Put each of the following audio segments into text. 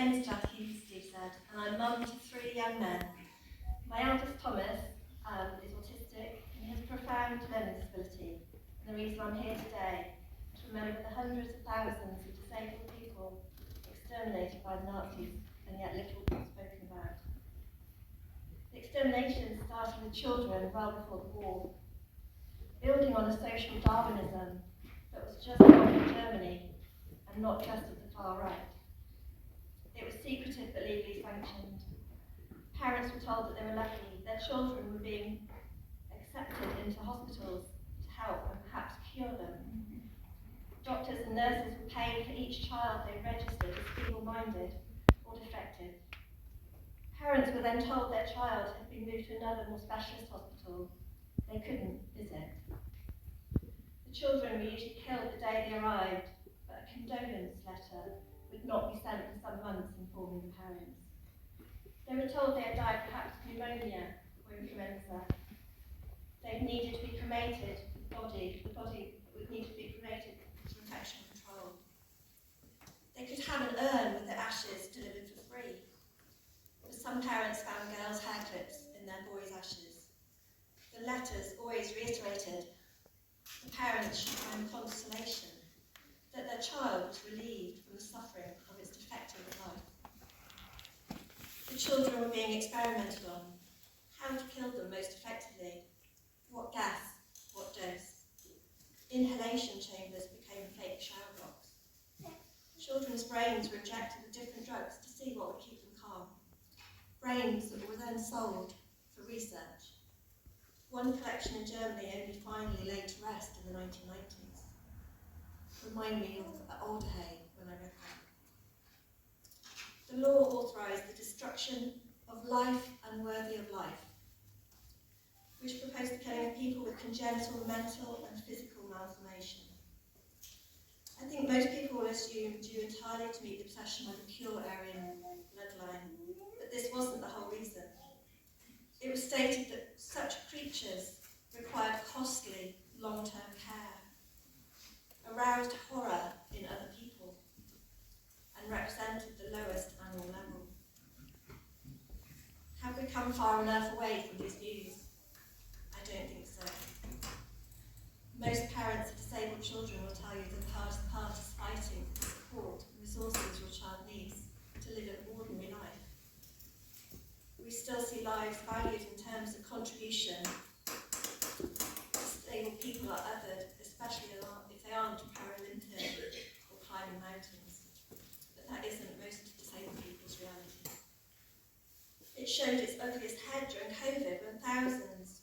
name is Jacky, Steve said, and I'm mum to 3 young men. My eldest, Thomas, is autistic and has a profound learning disability. And the reason I'm here today is to remember the hundreds of thousands of disabled people exterminated by the Nazis and yet little spoken about. The extermination started with children well before the war, building on a social Darwinism that was just common in Germany and not just of the far right. It was secretive but legally sanctioned. Parents were told that they were lucky their children were being accepted into hospitals to help and perhaps cure them. Doctors and nurses were paid for each child they registered as feeble-minded or defective. Parents were then told their child had been moved to another, more specialist hospital they couldn't visit. The children were usually killed the day they arrived, but a condolence letter would not be sent for some months informing the parents. They were told they had died perhaps of pneumonia or influenza. They needed to be cremated, the body would need to be cremated for infection control. They could have an urn with their ashes delivered for free. But some parents found girls' hair clips in their boys' ashes. The letters always reiterated the parents should find consolation that their child was relieved from the suffering of its defective life. The children were being experimented on, how to kill them most effectively, what gas, what dose. Inhalation chambers became fake shower blocks. Children's brains were injected with different drugs to see what would keep them calm. Brains that were then sold for research. One collection in Germany only finally laid to rest in the 1990s. Remind me of Old Hay when I read that. The law authorised the destruction of life unworthy of life, which proposed the killing of people with congenital mental and physical malformation. I think most people will assume, due entirely to meet the obsession with the pure Aryan bloodline, that this wasn't the whole reason. It was stated that such creatures required costly, long-term care, aroused horror in other people, and represented the lowest animal level. Have we come far enough away from these views? I don't think so. Most parents of disabled children will tell you that part of the part is fighting for the support and resources your child needs to live an ordinary life. We still see lives valued in terms of contribution. Disabled people are othered, especially if they aren't Paralympian or climbing mountains. But that isn't most disabled people's reality. It showed its ugliest head during COVID when thousands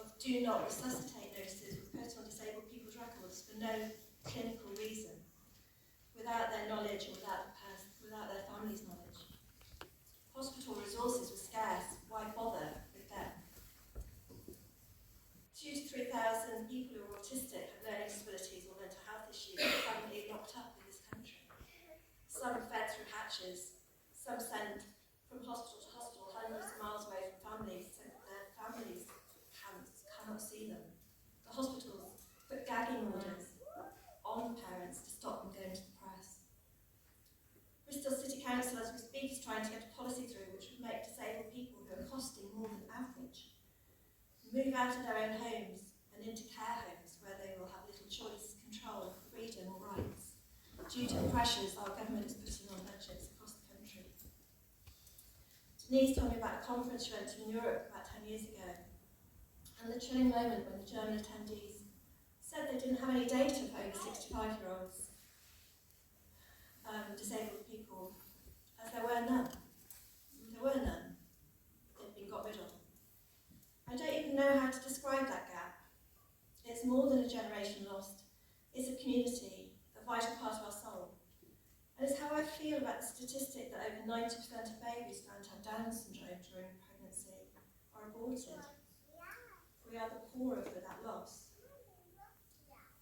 of do not resuscitate notices were put on disabled people's records for no clinical reason, without their knowledge or without their family's knowledge. Hospital resources were scarce. Why bother with them? 2,000 to 3,000 people who are autistic have learning disabilities or mental health issues are currently locked up in this country. Some fed through hatches, some sent from hospital to hospital hundreds of miles away from families so that their families cannot see them. The hospitals put gagging orders on parents to stop them going to the press. Bristol City Council, as we speak, is trying to get a policy through which would make disabled people who are costing more than average move out of their own homes and into care homes where they will have little choice, control, freedom or rights due to the pressures our government is putting on budgets across the country. Denise told me about a conference she went to in Europe about 10 years ago, and the chilling moment when the German attendees said they didn't have any data for over 65-year-olds, disabled people, as there were none. There were none. They'd been got rid of. I don't even know how to describe that gap. It's more than a generation lost. It's a community, a vital part of our soul. And it's how I feel about the statistic that over 90% of babies found to have Down syndrome during pregnancy are aborted. We are the poorer for that loss.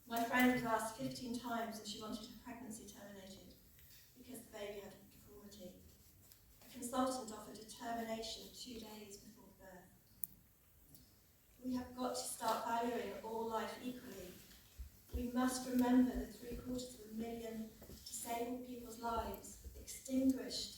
My friend was asked 15 times if she wanted her pregnancy terminated because the baby had a deformity. A consultant offered a termination 2 days before birth. We have got to start valuing all life equally. We must remember the 750,000 disabled people's lives extinguished